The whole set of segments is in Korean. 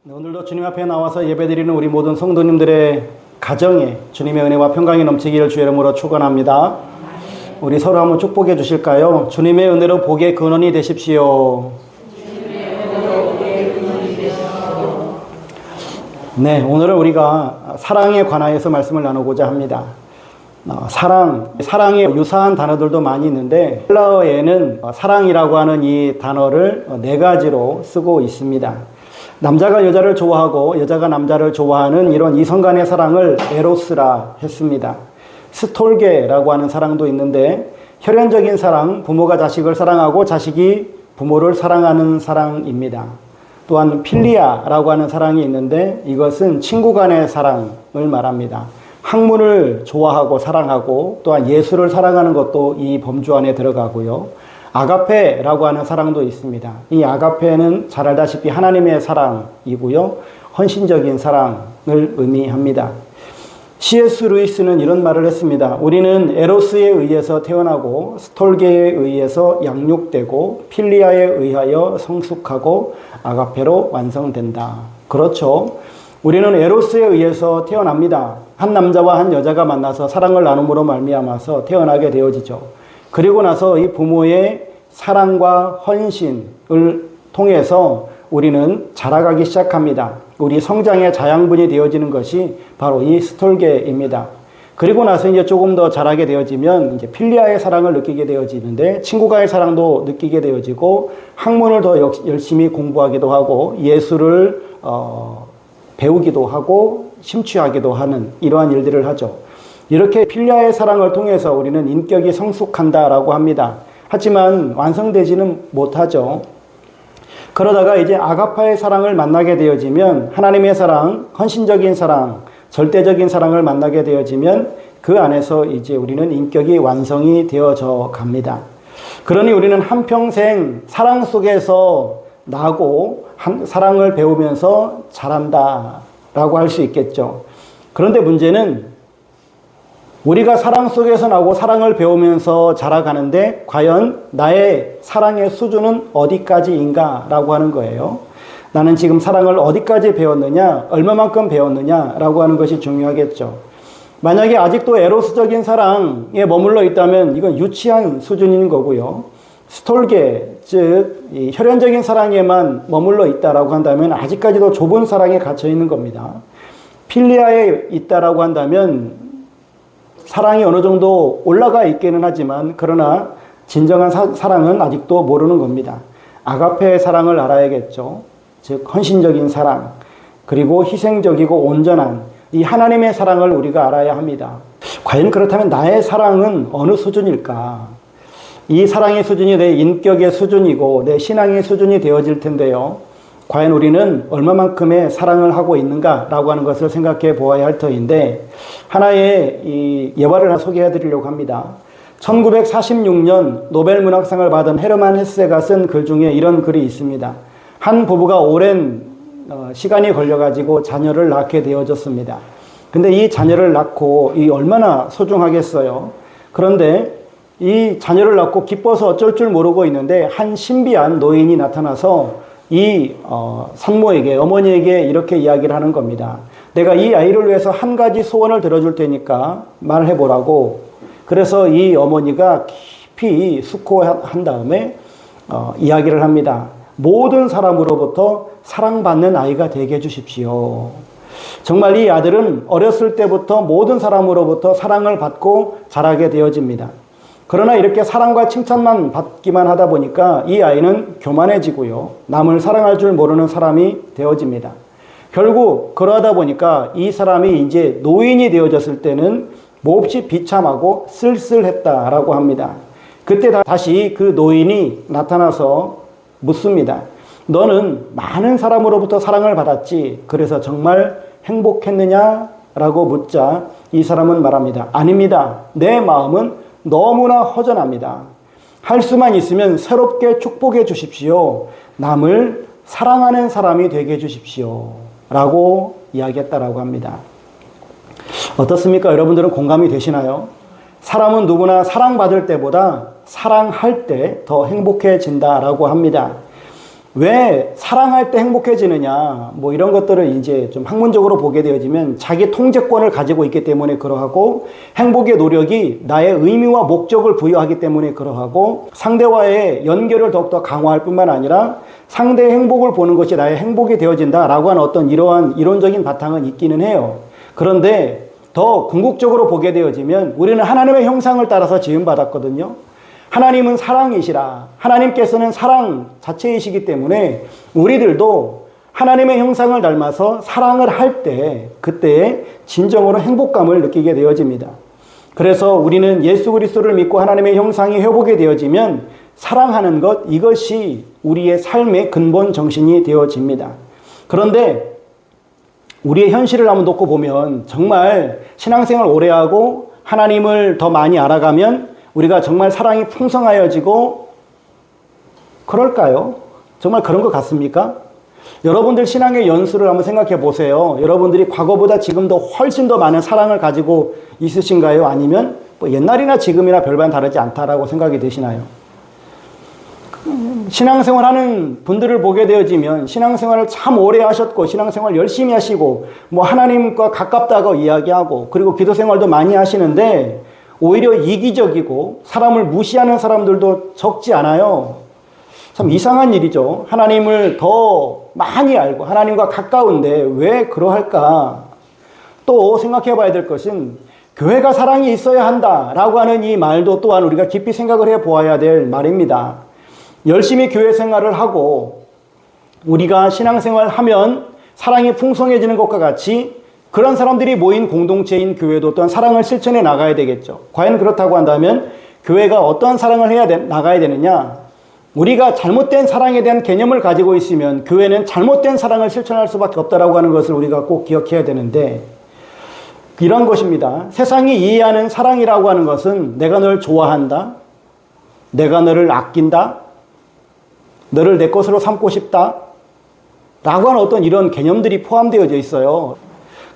오늘도 주님 앞에 나와서 예배드리는 우리 모든 성도님들의 가정에 주님의 은혜와 평강이 넘치기를 주의 이름으로 축원합니다. 우리 서로 한번 축복해 주실까요? 주님의 은혜로 복의 근원이 되십시오. 네, 오늘은 우리가 사랑에 관하여서 말씀을 나누고자 합니다. 사랑에 유사한 단어들도 많이 있는데 헬라어에는 사랑이라고 하는 이 단어를 네 가지로 쓰고 있습니다. 남자가 여자를 좋아하고 여자가 남자를 좋아하는 이런 이성 간의 사랑을 에로스라 했습니다. 스톨게라고 하는 사랑도 있는데 혈연적인 사랑, 부모가 자식을 사랑하고 자식이 부모를 사랑하는 사랑입니다. 또한 필리아라고 하는 사랑이 있는데 이것은 친구 간의 사랑을 말합니다. 학문을 좋아하고 사랑하고 또한 예술을 사랑하는 것도 이 범주 안에 들어가고요. 아가페라고 하는 사랑도 있습니다. 이 아가페는 잘 알다시피 하나님의 사랑이고요. 헌신적인 사랑을 의미합니다. C.S. 루이스는 이런 말을 했습니다. 우리는 에로스에 의해서 태어나고 스톨게에 의해서 양육되고 필리아에 의하여 성숙하고 아가페로 완성된다. 그렇죠. 우리는 에로스에 의해서 태어납니다. 한 남자와 한 여자가 만나서 사랑을 나눔으로 말미암아서 태어나게 되어지죠. 그리고 나서 이 부모의 사랑과 헌신을 통해서 우리는 자라가기 시작합니다. 우리 성장의 자양분이 되어지는 것이 바로 이 스톨게입니다. 그리고 나서 이제 조금 더 자라게 되어지면 이제 필리아의 사랑을 느끼게 되어지는데 친구가의 사랑도 느끼게 되어지고 학문을 더 열심히 공부하기도 하고 예술을 배우기도 하고 심취하기도 하는 이러한 일들을 하죠. 이렇게 필리아의 사랑을 통해서 우리는 인격이 성숙한다라고 합니다. 하지만 완성되지는 못하죠. 그러다가 이제 아가파의 사랑을 만나게 되어지면 하나님의 사랑, 헌신적인 사랑, 절대적인 사랑을 만나게 되어지면 그 안에서 이제 우리는 인격이 완성이 되어져 갑니다. 그러니 우리는 한평생 사랑 속에서 나고 사랑을 배우면서 자란다라고 할 수 있겠죠. 그런데 문제는 우리가 사랑 속에서 나고 사랑을 배우면서 자라가는데 과연 나의 사랑의 수준은 어디까지인가 라고 하는 거예요. 나는 지금 사랑을 어디까지 배웠느냐, 얼마만큼 배웠느냐라고 하는 것이 중요하겠죠. 만약에 아직도 에로스적인 사랑에 머물러 있다면 이건 유치한 수준인 거고요. 스톨게, 즉 이 혈연적인 사랑에만 머물러 있다라고 한다면 아직까지도 좁은 사랑에 갇혀 있는 겁니다. 필리아에 있다라고 한다면 사랑이 어느 정도 올라가 있기는 하지만 그러나 진정한 사랑은 아직도 모르는 겁니다. 아가페의 사랑을 알아야겠죠. 즉 헌신적인 사랑, 그리고 희생적이고 온전한 이 하나님의 사랑을 우리가 알아야 합니다. 과연 그렇다면 나의 사랑은 어느 수준일까? 이 사랑의 수준이 내 인격의 수준이고 내 신앙의 수준이 되어질 텐데요. 과연 우리는 얼마만큼의 사랑을 하고 있는가라고 하는 것을 생각해 보아야 할 터인데 하나의 이 예화를 하나 소개해 드리려고 합니다. 1946년 노벨 문학상을 받은 헤르만 헤세가 쓴 글 중에 이런 글이 있습니다. 한 부부가 오랜 시간이 걸려가지고 자녀를 낳게 되어졌습니다. 근데 이 자녀를 낳고 이 얼마나 소중하겠어요. 그런데 이 자녀를 낳고 기뻐서 어쩔 줄 모르고 있는데 한 신비한 노인이 나타나서 이 산모에게, 어머니에게 이렇게 이야기를 하는 겁니다. 내가 이 아이를 위해서 한 가지 소원을 들어줄 테니까 말해보라고. 그래서 이 어머니가 깊이 숙고한 다음에 이야기를 합니다. 모든 사람으로부터 사랑받는 아이가 되게 해주십시오. 정말 이 아들은 어렸을 때부터 모든 사람으로부터 사랑을 받고 자라게 되어집니다. 그러나 이렇게 사랑과 칭찬만 받기만 하다 보니까 이 아이는 교만해지고요. 남을 사랑할 줄 모르는 사람이 되어집니다. 결국 그러다 보니까 이 사람이 이제 노인이 되어졌을 때는 몹시 비참하고 쓸쓸했다라고 합니다. 그때 다시 그 노인이 나타나서 묻습니다. 너는 많은 사람으로부터 사랑을 받았지. 그래서 정말 행복했느냐라고 묻자 이 사람은 말합니다. 아닙니다. 내 마음은 너무나 허전합니다. 할 수만 있으면 새롭게 축복해 주십시오. 남을 사랑하는 사람이 되게 해 주십시오. 라고 이야기했다라고 합니다. 어떻습니까? 여러분들은 공감이 되시나요? 사람은 누구나 사랑받을 때보다 사랑할 때 더 행복해진다라고 합니다. 왜 사랑할 때 행복해지느냐, 뭐 이런 것들을 이제 좀 학문적으로 보게 되어지면 자기 통제권을 가지고 있기 때문에 그러하고, 행복의 노력이 나의 의미와 목적을 부여하기 때문에 그러하고, 상대와의 연결을 더욱더 강화할 뿐만 아니라 상대의 행복을 보는 것이 나의 행복이 되어진다라고 하는 어떤 이러한 이론적인 바탕은 있기는 해요. 그런데 더 궁극적으로 보게 되어지면 우리는 하나님의 형상을 따라서 지음받았거든요. 하나님은 사랑이시라. 하나님께서는 사랑 자체이시기 때문에 우리들도 하나님의 형상을 닮아서 사랑을 할 때, 그때 진정으로 행복감을 느끼게 되어집니다. 그래서 우리는 예수 그리스도를 믿고 하나님의 형상이 회복이 되어지면 사랑하는 것, 이것이 우리의 삶의 근본 정신이 되어집니다. 그런데 우리의 현실을 한번 놓고 보면 정말 신앙생활 오래 하고 하나님을 더 많이 알아가면 우리가 정말 사랑이 풍성하여지고 그럴까요? 정말 그런 것 같습니까? 여러분들 신앙의 연수를 한번 생각해 보세요. 여러분들이 과거보다 지금도 훨씬 더 많은 사랑을 가지고 있으신가요? 아니면 뭐 옛날이나 지금이나 별반 다르지 않다라고 생각이 되시나요? 신앙생활 하는 분들을 보게 되어지면 신앙생활을 참 오래 하셨고 신앙생활 열심히 하시고 뭐 하나님과 가깝다고 이야기하고 그리고 기도생활도 많이 하시는데 오히려 이기적이고 사람을 무시하는 사람들도 적지 않아요. 참 이상한 일이죠. 하나님을 더 많이 알고 하나님과 가까운데 왜 그러할까? 또 생각해 봐야 될 것은 교회가 사랑이 있어야 한다라고 하는 이 말도 또한 우리가 깊이 생각을 해 보아야 될 말입니다. 열심히 교회 생활을 하고 우리가 신앙생활 하면 사랑이 풍성해지는 것과 같이 그런 사람들이 모인 공동체인 교회도 또한 사랑을 실천해 나가야 되겠죠. 과연 그렇다고 한다면 교회가 어떠한 사랑을 나가야 되느냐? 우리가 잘못된 사랑에 대한 개념을 가지고 있으면 교회는 잘못된 사랑을 실천할 수밖에 없다라고 하는 것을 우리가 꼭 기억해야 되는데 이런 것입니다. 세상이 이해하는 사랑이라고 하는 것은 내가 널 좋아한다, 내가 너를 아낀다, 너를 내 것으로 삼고 싶다 라고 하는 어떤 이런 개념들이 포함되어져 있어요.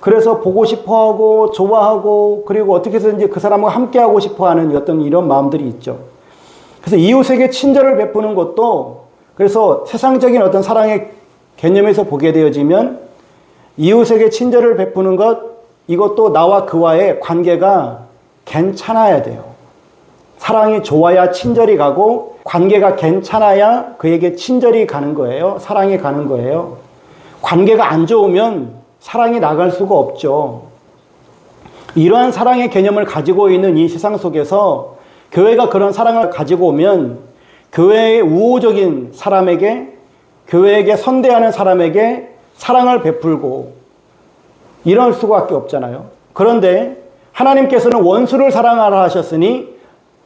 그래서 보고 싶어하고 좋아하고 그리고 어떻게 해서든지 그 사람과 함께하고 싶어하는 어떤 이런 마음들이 있죠. 그래서 이웃에게 친절을 베푸는 것도 그래서 세상적인 어떤 사랑의 개념에서 보게 되어지면 이웃에게 친절을 베푸는 것 이것도 나와 그와의 관계가 괜찮아야 돼요. 사랑이 좋아야 친절이 가고 관계가 괜찮아야 그에게 친절이 가는 거예요. 사랑이 가는 거예요. 관계가 안 좋으면 사랑이 나갈 수가 없죠. 이러한 사랑의 개념을 가지고 있는 이 세상 속에서 교회가 그런 사랑을 가지고 오면 교회의 우호적인 사람에게 교회에게 선대하는 사람에게 사랑을 베풀고 이럴 수밖에 없잖아요. 그런데 하나님께서는 원수를 사랑하라 하셨으니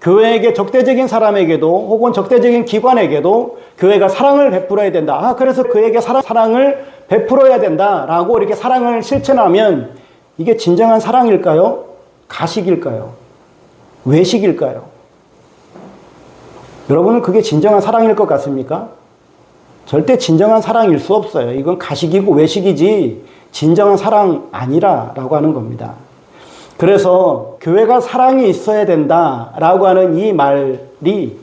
교회에게 적대적인 사람에게도 혹은 적대적인 기관에게도 교회가 사랑을 베풀어야 된다. 그래서 그에게 사랑을 베풀어야 된다라고 이렇게 사랑을 실천하면 이게 진정한 사랑일까요? 가식일까요? 외식일까요? 여러분은 그게 진정한 사랑일 것 같습니까? 절대 진정한 사랑일 수 없어요. 이건 가식이고 외식이지 진정한 사랑 아니라라고 하는 겁니다. 그래서 교회가 사랑이 있어야 된다라고 하는 이 말이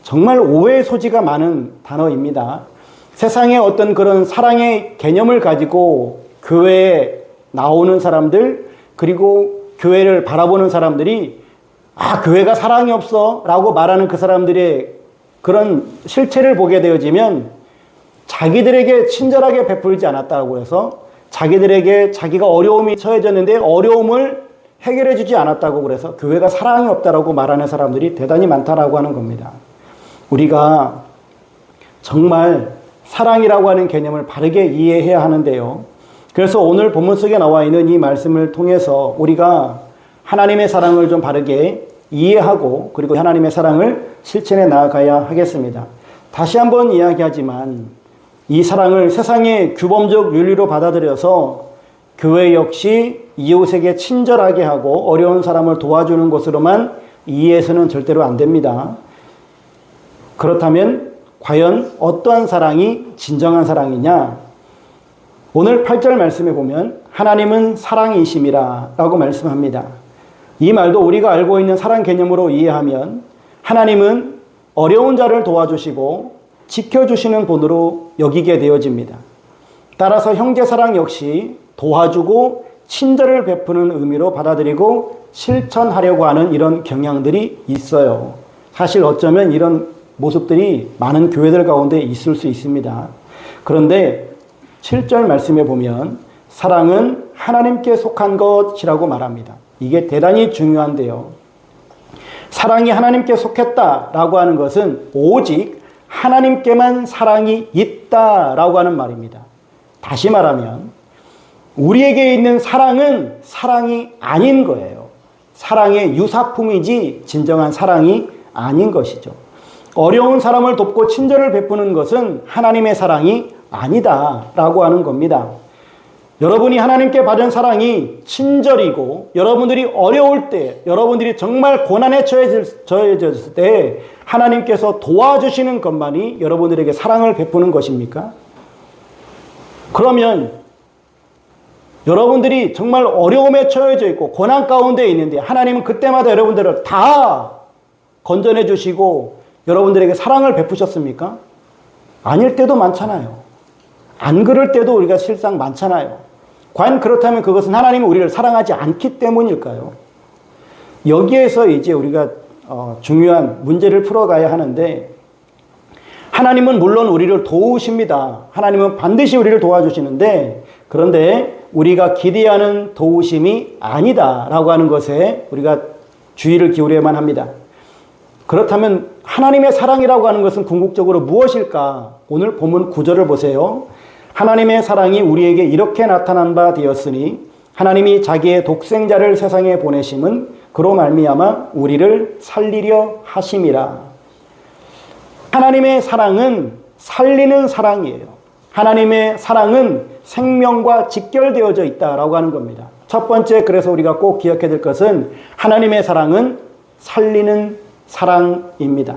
정말 오해의 소지가 많은 단어입니다. 세상에 어떤 그런 사랑의 개념을 가지고 교회에 나오는 사람들 그리고 교회를 바라보는 사람들이 교회가 사랑이 없어 라고 말하는 그 사람들의 그런 실체를 보게 되어지면 자기들에게 친절하게 베풀지 않았다고 해서 자기들에게 자기가 어려움이 처해졌는데 어려움을 해결해 주지 않았다고 그래서 교회가 사랑이 없다라고 말하는 사람들이 대단히 많다라고 하는 겁니다. 우리가 정말 사랑이라고 하는 개념을 바르게 이해해야 하는데요. 그래서 오늘 본문 속에 나와 있는 이 말씀을 통해서 우리가 하나님의 사랑을 좀 바르게 이해하고 그리고 하나님의 사랑을 실천해 나아가야 하겠습니다. 다시 한번 이야기하지만 이 사랑을 세상의 규범적 윤리로 받아들여서 교회 역시 이웃에게 친절하게 하고 어려운 사람을 도와주는 것으로만 이해해서는 절대로 안 됩니다. 그렇다면 과연 어떠한 사랑이 진정한 사랑이냐? 오늘 8절 말씀에 보면 하나님은 사랑이심이라 라고 말씀합니다. 이 말도 우리가 알고 있는 사랑 개념으로 이해하면 하나님은 어려운 자를 도와주시고 지켜주시는 분으로 여기게 되어집니다. 따라서 형제사랑 역시 도와주고 친절을 베푸는 의미로 받아들이고 실천하려고 하는 이런 경향들이 있어요. 사실 어쩌면 이런 모습들이 많은 교회들 가운데 있을 수 있습니다. 그런데 7절 말씀에 보면 사랑은 하나님께 속한 것이라고 말합니다. 이게 대단히 중요한데요. 사랑이 하나님께 속했다라고 하는 것은 오직 하나님께만 사랑이 있다라고 하는 말입니다. 다시 말하면 우리에게 있는 사랑은 사랑이 아닌 거예요. 사랑의 유사품이지 진정한 사랑이 아닌 것이죠. 어려운 사람을 돕고 친절을 베푸는 것은 하나님의 사랑이 아니다라고 하는 겁니다. 여러분이 하나님께 받은 사랑이 친절이고 여러분들이 어려울 때, 여러분들이 정말 고난에 처해졌을 때 하나님께서 도와주시는 것만이 여러분들에게 사랑을 베푸는 것입니까? 그러면 여러분들이 정말 어려움에 처해져 있고 고난 가운데 있는데 하나님은 그때마다 여러분들을 다 건져내 주시고 여러분들에게 사랑을 베푸셨습니까? 아닐 때도 많잖아요. 안 그럴 때도 우리가 실상 많잖아요. 과연 그렇다면 그것은 하나님이 우리를 사랑하지 않기 때문일까요? 여기에서 이제 우리가 중요한 문제를 풀어가야 하는데, 하나님은 물론 우리를 도우십니다. 하나님은 반드시 우리를 도와주시는데, 그런데 우리가 기대하는 도우심이 아니다라고 하는 것에 우리가 주의를 기울여야만 합니다. 그렇다면 하나님의 사랑이라고 하는 것은 궁극적으로 무엇일까? 오늘 본문 9절을 보세요. 하나님의 사랑이 우리에게 이렇게 나타난 바 되었으니 하나님이 자기의 독생자를 세상에 보내심은 그로 말미암아 우리를 살리려 하심이라. 하나님의 사랑은 살리는 사랑이에요. 하나님의 사랑은 생명과 직결되어져 있다라고 하는 겁니다. 첫 번째, 그래서 우리가 꼭 기억해야 될 것은 하나님의 사랑은 살리는 사랑입니다.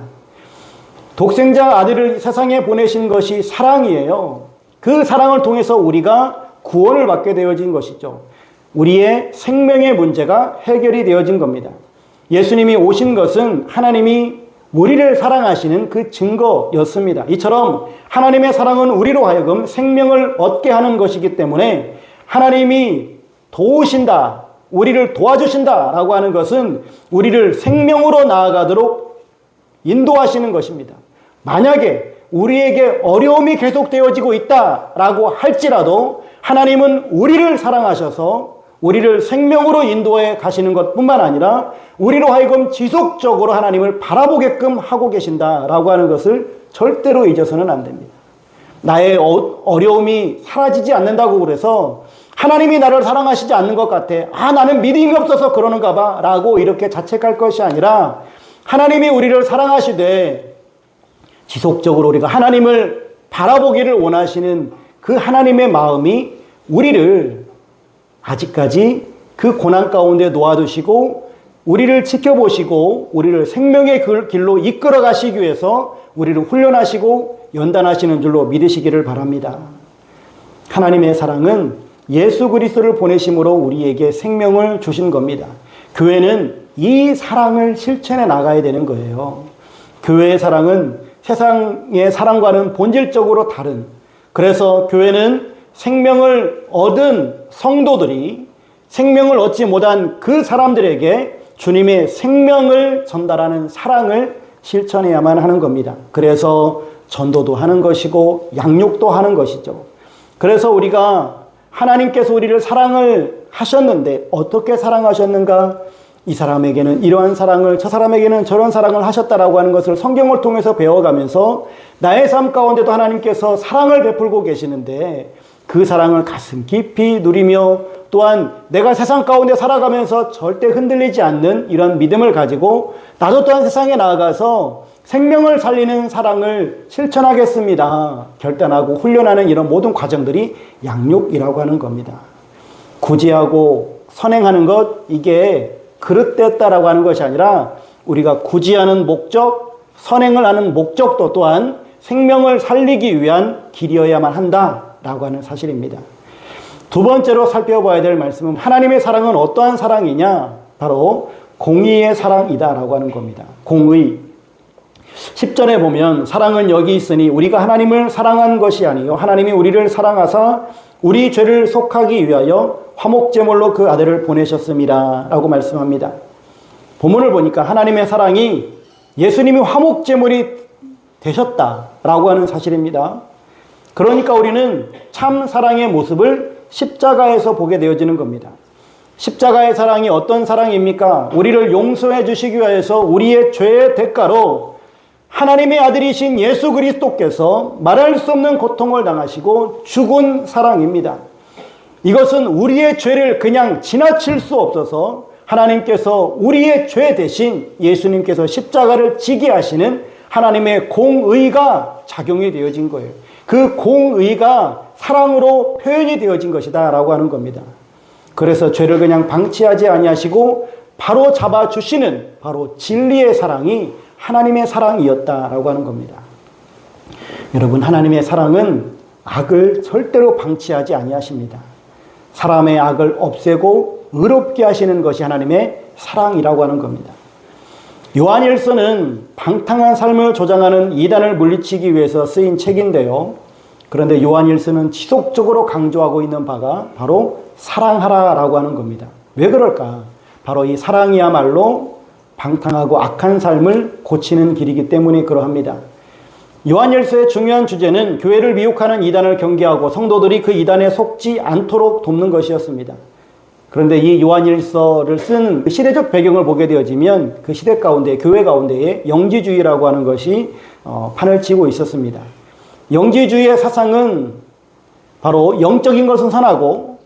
독생자 아들을 세상에 보내신 것이 사랑이에요. 그 사랑을 통해서 우리가 구원을 받게 되어진 것이죠. 우리의 생명의 문제가 해결이 되어진 겁니다. 예수님이 오신 것은 하나님이 우리를 사랑하시는 그 증거였습니다. 이처럼 하나님의 사랑은 우리로 하여금 생명을 얻게 하는 것이기 때문에 하나님이 도우신다, 우리를 도와주신다라고 하는 것은 우리를 생명으로 나아가도록 인도하시는 것입니다. 만약에 우리에게 어려움이 계속되어지고 있다라고 할지라도 하나님은 우리를 사랑하셔서 우리를 생명으로 인도해 가시는 것뿐만 아니라 우리로 하여금 지속적으로 하나님을 바라보게끔 하고 계신다라고 하는 것을 절대로 잊어서는 안 됩니다. 나의 어려움이 사라지지 않는다고 그래서 하나님이 나를 사랑하시지 않는 것 같아. 나는 믿음이 없어서 그러는가 봐 라고 이렇게 자책할 것이 아니라 하나님이 우리를 사랑하시되 지속적으로 우리가 하나님을 바라보기를 원하시는 그 하나님의 마음이 우리를 아직까지 그 고난 가운데 놓아두시고 우리를 지켜보시고 우리를 생명의 길로 이끌어 가시기 위해서 우리를 훈련하시고 연단하시는 줄로 믿으시기를 바랍니다. 하나님의 사랑은 예수 그리스도를 보내심으로 우리에게 생명을 주신 겁니다. 교회는 이 사랑을 실천해 나가야 되는 거예요. 교회의 사랑은 세상의 사랑과는 본질적으로 다른, 그래서 교회는 생명을 얻은 성도들이 생명을 얻지 못한 그 사람들에게 주님의 생명을 전달하는 사랑을 실천해야만 하는 겁니다. 그래서 전도도 하는 것이고 양육도 하는 것이죠. 그래서 우리가 하나님께서 우리를 사랑을 하셨는데 어떻게 사랑하셨는가? 이 사람에게는 이러한 사랑을, 저 사람에게는 저런 사랑을 하셨다라고 하는 것을 성경을 통해서 배워가면서 나의 삶 가운데도 하나님께서 사랑을 베풀고 계시는데 그 사랑을 가슴 깊이 누리며 또한 내가 세상 가운데 살아가면서 절대 흔들리지 않는 이런 믿음을 가지고 나도 또한 세상에 나아가서 생명을 살리는 사랑을 실천하겠습니다. 결단하고 훈련하는 이런 모든 과정들이 양육이라고 하는 겁니다. 구제하고 선행하는 것, 이게 그릇됐다라고 하는 것이 아니라 우리가 구제하는 목적, 선행을 하는 목적도 또한 생명을 살리기 위한 길이어야만 한다라고 하는 사실입니다. 두 번째로 살펴봐야 될 말씀은 하나님의 사랑은 어떠한 사랑이냐? 바로 공의의 사랑이다라고 하는 겁니다. 공의. 10절에 보면 사랑은 여기 있으니 우리가 하나님을 사랑한 것이 아니요 하나님이 우리를 사랑하사 우리 죄를 속하기 위하여 화목제물로 그 아들을 보내셨습니다 라고 말씀합니다. 본문을 보니까 하나님의 사랑이 예수님이 화목제물이 되셨다라고 하는 사실입니다. 그러니까 우리는 참 사랑의 모습을 십자가에서 보게 되어지는 겁니다. 십자가의 사랑이 어떤 사랑입니까? 우리를 용서해 주시기 위해서 우리의 죄의 대가로 하나님의 아들이신 예수 그리스도께서 말할 수 없는 고통을 당하시고 죽은 사랑입니다. 이것은 우리의 죄를 그냥 지나칠 수 없어서 하나님께서 우리의 죄 대신 예수님께서 십자가를 지게 하시는 하나님의 공의가 작용이 되어진 거예요. 그 공의가 사랑으로 표현이 되어진 것이다 라고 하는 겁니다. 그래서 죄를 그냥 방치하지 아니하시고 바로 잡아주시는 바로 진리의 사랑이 하나님의 사랑이었다라고 하는 겁니다. 여러분, 하나님의 사랑은 악을 절대로 방치하지 아니하십니다. 사람의 악을 없애고 의롭게 하시는 것이 하나님의 사랑이라고 하는 겁니다. 요한일서는 방탕한 삶을 조장하는 이단을 물리치기 위해서 쓰인 책인데요. 그런데 요한일서는 지속적으로 강조하고 있는 바가 바로 사랑하라라고 하는 겁니다. 왜 그럴까? 바로 이 사랑이야말로 방탕하고 악한 삶을 고치는 길이기 때문에 그러합니다. 요한일서의 중요한 주제는 교회를 미혹하는 이단을 경계하고 성도들이 그 이단에 속지 않도록 돕는 것이었습니다. 그런데 이 요한일서를 쓴 시대적 배경을 보게 되어지면 그 시대 가운데, 교회 가운데에 영지주의라고 하는 것이 판을 치고 있었습니다. 영지주의의 사상은 바로 영적인 것은 선하고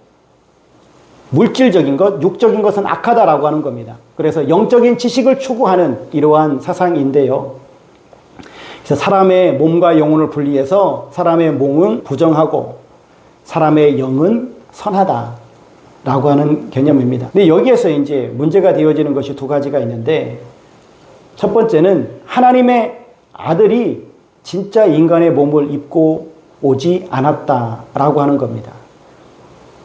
물질적인 것, 육적인 것은 악하다라고 하는 겁니다. 그래서 영적인 지식을 추구하는 이러한 사상인데요. 그래서 사람의 몸과 영혼을 분리해서 사람의 몸은 부정하고 사람의 영은 선하다. 라고 하는 개념입니다. 근데 여기에서 이제 문제가 되어지는 것이 두 가지가 있는데, 첫 번째는 하나님의 아들이 진짜 인간의 몸을 입고 오지 않았다라고 하는 겁니다.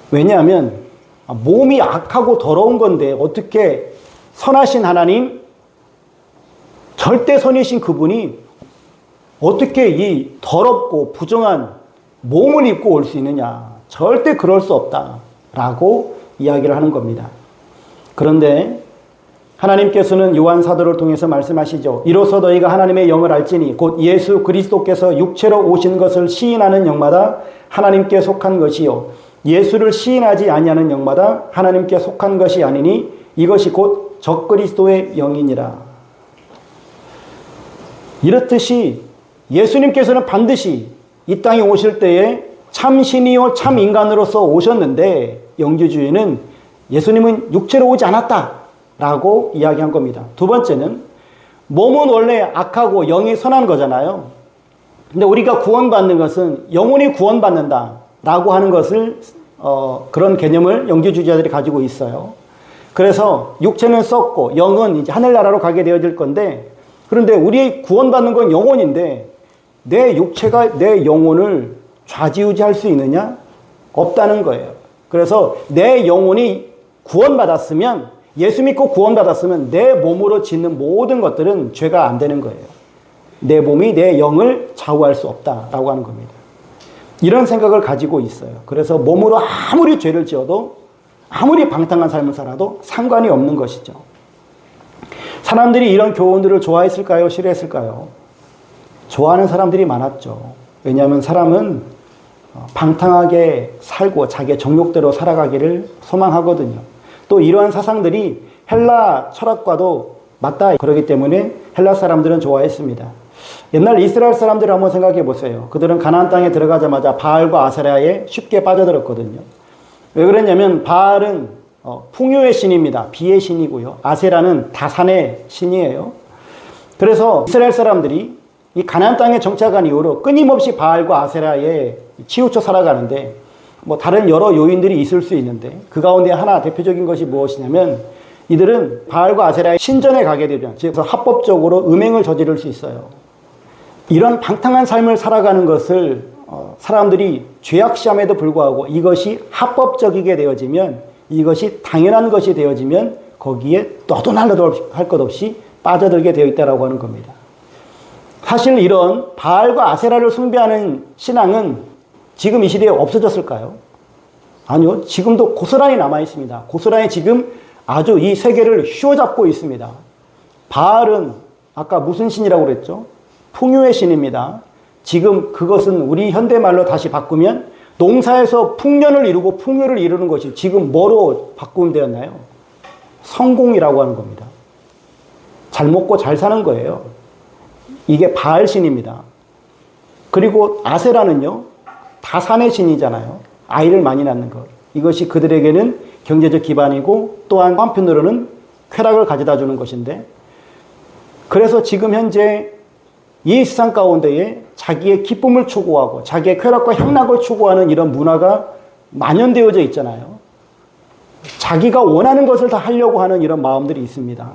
왜냐하면 몸이 악하고 더러운 건데 어떻게 선하신 하나님, 절대 선이신 그분이 어떻게 이 더럽고 부정한 몸을 입고 올 수 있느냐. 절대 그럴 수 없다. 라고 이야기를 하는 겁니다. 그런데 하나님께서는 요한 사도를 통해서 말씀하시죠. 이로써 너희가 하나님의 영을 알지니 곧 예수 그리스도께서 육체로 오신 것을 시인하는 영마다 하나님께 속한 것이요 예수를 시인하지 아니하는 영마다 하나님께 속한 것이 아니니 이것이 곧 적그리스도의 영이니라. 이렇듯이 예수님께서는 반드시 이 땅에 오실 때에 참 신이요 참 인간으로서 오셨는데 영지주의는 예수님은 육체로 오지 않았다라고 이야기한 겁니다. 두 번째는 몸은 원래 악하고 영이 선한 거잖아요. 근데 우리가 구원받는 것은 영혼이 구원받는다라고 하는 것을 그런 개념을 영지주의자들이 가지고 있어요. 그래서 육체는 썩고 영은 이제 하늘나라로 가게 되어질 건데, 그런데 우리 구원받는 건 영혼인데 내 육체가 내 영혼을 좌지우지할 수 있느냐? 없다는 거예요. 그래서 내 영혼이 구원받았으면, 예수 믿고 구원받았으면 내 몸으로 짓는 모든 것들은 죄가 안 되는 거예요. 내 몸이 내 영을 좌우할 수 없다라고 하는 겁니다. 이런 생각을 가지고 있어요. 그래서 몸으로 아무리 죄를 지어도, 아무리 방탕한 삶을 살아도 상관이 없는 것이죠. 사람들이 이런 교훈들을 좋아했을까요? 싫어했을까요? 좋아하는 사람들이 많았죠. 왜냐하면 사람은 방탕하게 살고 자기의 정욕대로 살아가기를 소망하거든요. 또 이러한 사상들이 헬라 철학과도 맞다. 그렇기 때문에 헬라 사람들은 좋아했습니다. 옛날 이스라엘 사람들을 한번 생각해 보세요. 그들은 가나안 땅에 들어가자마자 바알과 아세라에 쉽게 빠져들었거든요. 왜 그랬냐면 바알은 풍요의 신입니다. 비의 신이고요. 아세라는 다산의 신이에요. 그래서 이스라엘 사람들이 이 가나안 땅에 정착한 이후로 끊임없이 바알과 아세라에 치우쳐 살아가는데, 뭐 다른 여러 요인들이 있을 수 있는데 그 가운데 하나 대표적인 것이 무엇이냐면, 이들은 바알과 아세라의 신전에 가게 되면, 그래서 합법적으로 음행을 저지를 수 있어요. 이런 방탕한 삶을 살아가는 것을 사람들이 죄악시함에도 불구하고 이것이 합법적이게 되어지면, 이것이 당연한 것이 되어지면 거기에 너도 날라도 할 것 없이 빠져들게 되어 있다라고 하는 겁니다. 사실 이런 바알과 아세라를 숭배하는 신앙은 지금 이 시대에 없어졌을까요? 아니요. 지금도 고스란히 남아 있습니다. 고스란히 지금 아주 이 세계를 휘어잡고 있습니다. 바알은 아까 무슨 신이라고 그랬죠? 풍요의 신입니다. 지금 그것은 우리 현대말로 다시 바꾸면 농사에서 풍년을 이루고 풍요를 이루는 것이 지금 뭐로 바꾸면 되었나요? 성공이라고 하는 겁니다. 잘 먹고 잘 사는 거예요. 이게 바알 신입니다. 그리고 아세라는요, 다산의 신이잖아요. 아이를 많이 낳는 것. 이것이 그들에게는 경제적 기반이고 또한 한편으로는 쾌락을 가져다 주는 것인데, 그래서 지금 현재 이 세상 가운데에 자기의 기쁨을 추구하고 자기의 쾌락과 향락을 추구하는 이런 문화가 만연되어져 있잖아요. 자기가 원하는 것을 다 하려고 하는 이런 마음들이 있습니다.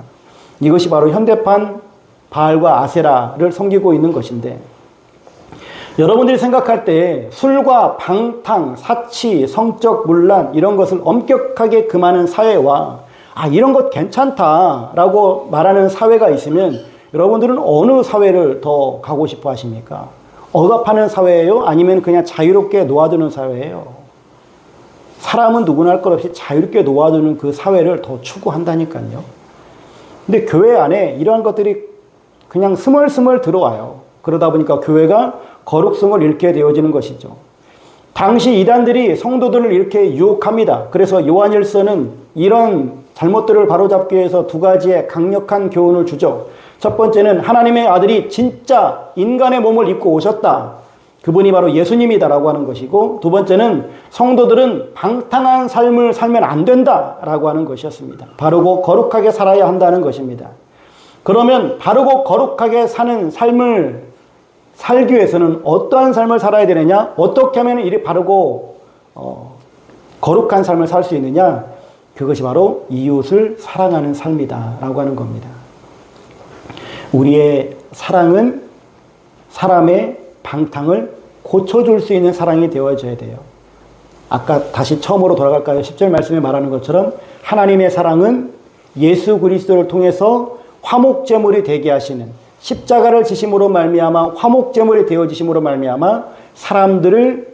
이것이 바로 현대판 바알과 아세라를 섬기고 있는 것인데, 여러분들이 생각할 때 술과 방탕, 사치, 성적 문란 이런 것을 엄격하게 금하는 사회와 이런 것 괜찮다라고 말하는 사회가 있으면 여러분들은 어느 사회를 더 가고 싶어 하십니까? 억압하는 사회예요? 아니면 그냥 자유롭게 놓아두는 사회예요? 사람은 누구나 할 것 없이 자유롭게 놓아두는 그 사회를 더 추구한다니까요. 근데 교회 안에 이러한 것들이 그냥 스멀스멀 들어와요. 그러다 보니까 교회가 거룩성을 잃게 되어지는 것이죠. 당시 이단들이 성도들을 이렇게 유혹합니다. 그래서 요한일서는 이런 잘못들을 바로잡기 위해서 두 가지의 강력한 교훈을 주죠. 첫 번째는 하나님의 아들이 진짜 인간의 몸을 입고 오셨다. 그분이 바로 예수님이다라고 하는 것이고, 두 번째는 성도들은 방탕한 삶을 살면 안 된다라고 하는 것이었습니다. 바르고 거룩하게 살아야 한다는 것입니다. 그러면 바르고 거룩하게 사는 삶을 살기 위해서는 어떠한 삶을 살아야 되느냐? 어떻게 하면 이리 바르고 거룩한 삶을 살 수 있느냐? 그것이 바로 이웃을 사랑하는 삶이다 라고 하는 겁니다. 우리의 사랑은 사람의 방탕을 고쳐줄 수 있는 사랑이 되어져야 돼요. 아까 다시 처음으로 돌아갈까요? 10절 말씀에 말하는 것처럼 하나님의 사랑은 예수 그리스도를 통해서 화목제물이 되게 하시는, 십자가를 지심으로 말미암아 화목제물이 되어지심으로 말미암아 사람들을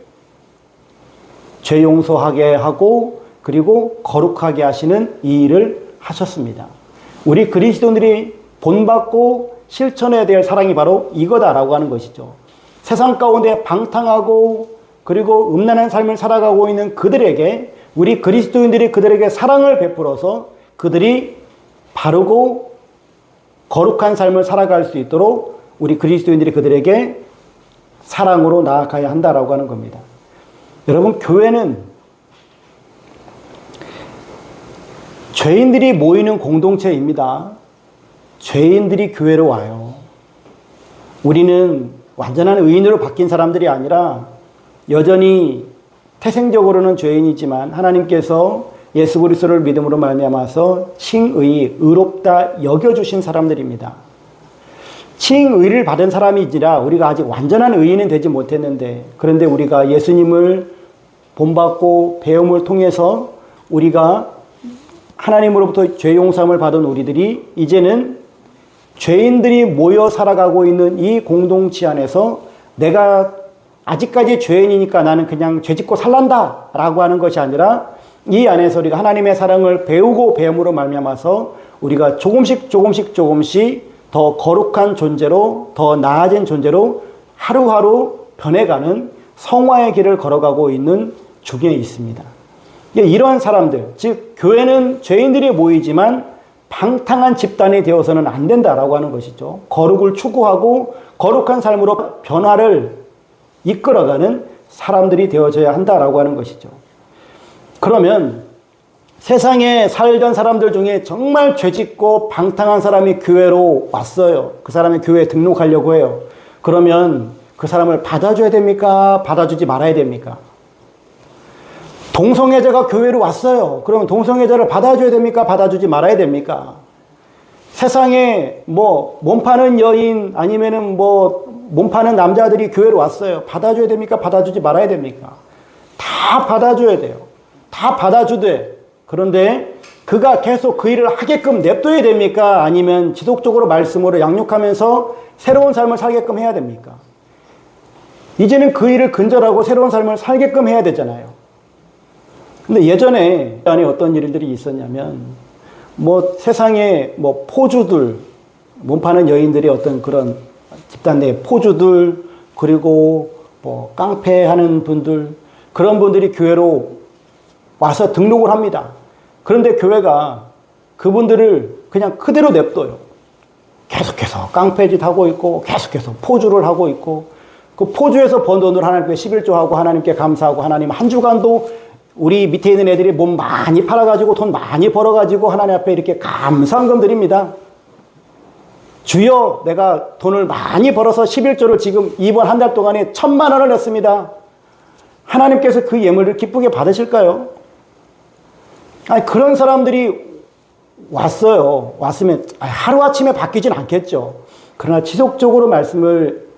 죄 용서하게 하고 그리고 거룩하게 하시는 이 일을 하셨습니다. 우리 그리스도인들이 본받고 실천해야 될 사랑이 바로 이거다라고 하는 것이죠. 세상 가운데 방탕하고 그리고 음란한 삶을 살아가고 있는 그들에게, 우리 그리스도인들이 그들에게 사랑을 베풀어서 그들이 바르고 거룩한 삶을 살아갈 수 있도록 우리 그리스도인들이 그들에게 사랑으로 나아가야 한다라고 하는 겁니다. 여러분, 교회는 죄인들이 모이는 공동체입니다. 죄인들이 교회로 와요. 우리는 완전한 의인으로 바뀐 사람들이 아니라 여전히 태생적으로는 죄인이지만 하나님께서 예수 그리스도를 믿음으로 말미암아서 칭의, 의롭다 여겨주신 사람들입니다. 칭의를 받은 사람이지라 우리가 아직 완전한 의인은 되지 못했는데, 그런데 우리가 예수님을 본받고 배움을 통해서 우리가 하나님으로부터 죄 용서함을 받은 우리들이 이제는 죄인들이 모여 살아가고 있는 이 공동체 안에서 내가 아직까지 죄인이니까 나는 그냥 죄짓고 살란다 라고 하는 것이 아니라 이 안에서 우리가 하나님의 사랑을 배우고 배움으로 말미암아서 우리가 조금씩 더 거룩한 존재로, 더 나아진 존재로 하루하루 변해가는 성화의 길을 걸어가고 있는 중에 있습니다. 이러한 사람들, 즉 교회는 죄인들이 모이지만 방탕한 집단이 되어서는 안 된다라고 하는 것이죠. 거룩을 추구하고 거룩한 삶으로 변화를 이끌어가는 사람들이 되어져야 한다라고 하는 것이죠. 그러면 세상에 살던 사람들 중에 정말 죄짓고 방탕한 사람이 교회로 왔어요. 그 사람이 교회에 등록하려고 해요. 그러면 그 사람을 받아줘야 됩니까? 받아주지 말아야 됩니까? 동성애자가 교회로 왔어요. 그러면 동성애자를 받아줘야 됩니까? 받아주지 말아야 됩니까? 세상에 몸 파는 여인 아니면은 몸 파는 남자들이 교회로 왔어요. 받아줘야 됩니까? 받아주지 말아야 됩니까? 다 받아줘야 돼요. 다 받아주되, 그런데 그가 계속 그 일을 하게끔 냅둬야 됩니까? 아니면 지속적으로 말씀으로 양육하면서 새로운 삶을 살게끔 해야 됩니까? 이제는 그 일을 근절하고 새로운 삶을 살게끔 해야 되잖아요. 근데 예전에 안에 어떤 일들이 있었냐면, 뭐 세상에 뭐 포주들, 몸 파는 여인들이 어떤 그런 집단 내 포주들, 그리고 뭐 깡패하는 분들, 그런 분들이 교회로 와서 등록을 합니다. 그런데 교회가 그분들을 그냥 그대로 냅둬요. 계속해서 깡패짓 하고 있고, 계속해서 포주를 하고 있고, 그 포주에서 번 돈을 하나님께 11조하고 하나님께 감사하고, 하나님 한 주간도 우리 밑에 있는 애들이 몸 많이 팔아가지고 돈 많이 벌어가지고 하나님 앞에 이렇게 감사한금 드립니다. 주여, 내가 돈을 많이 벌어서 11조를 지금 이번 한 달 동안에 1,000만 원을 냈습니다. 하나님께서 그 예물을 기쁘게 받으실까요? 아니, 그런 사람들이 왔어요. 왔으면 하루아침에 바뀌진 않겠죠. 그러나 지속적으로 말씀을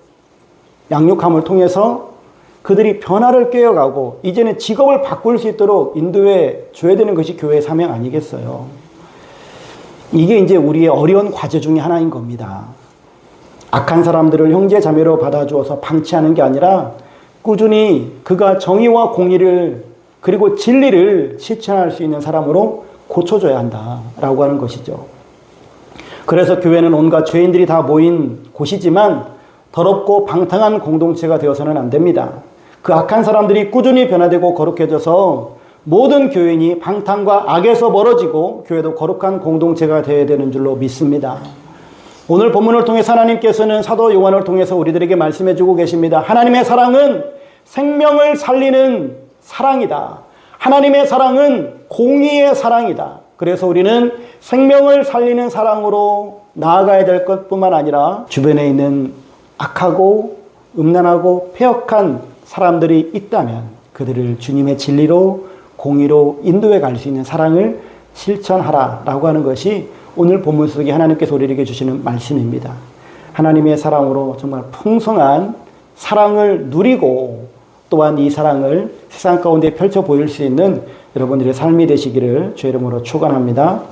양육함을 통해서 그들이 변화를 꾀어가고 이제는 직업을 바꿀 수 있도록 인도해 줘야 되는 것이 교회의 사명 아니겠어요? 이게 이제 우리의 어려운 과제 중에 하나인 겁니다. 악한 사람들을 형제 자매로 받아주어서 방치하는 게 아니라 꾸준히 그가 정의와 공의를 그리고 진리를 실천할 수 있는 사람으로 고쳐줘야 한다라고 하는 것이죠. 그래서 교회는 온갖 죄인들이 다 모인 곳이지만 더럽고 방탕한 공동체가 되어서는 안 됩니다. 그 악한 사람들이 꾸준히 변화되고 거룩해져서 모든 교인이 방탕과 악에서 멀어지고 교회도 거룩한 공동체가 되어야 되는 줄로 믿습니다. 오늘 본문을 통해 하나님께서는 사도 요한을 통해서 우리들에게 말씀해 주고 계십니다. 하나님의 사랑은 생명을 살리는 사랑이다. 하나님의 사랑은 공의의 사랑이다. 그래서 우리는 생명을 살리는 사랑으로 나아가야 될 것뿐만 아니라 주변에 있는 악하고 음란하고 패역한 사람들이 있다면 그들을 주님의 진리로 공의로 인도해 갈 수 있는 사랑을 실천하라라고 하는 것이 오늘 본문 속에 하나님께서 우리에게 주시는 말씀입니다. 하나님의 사랑으로 정말 풍성한 사랑을 누리고 또한 이 사랑을 세상 가운데 펼쳐 보일 수 있는 여러분들의 삶이 되시기를 주의 이름으로 축원합니다.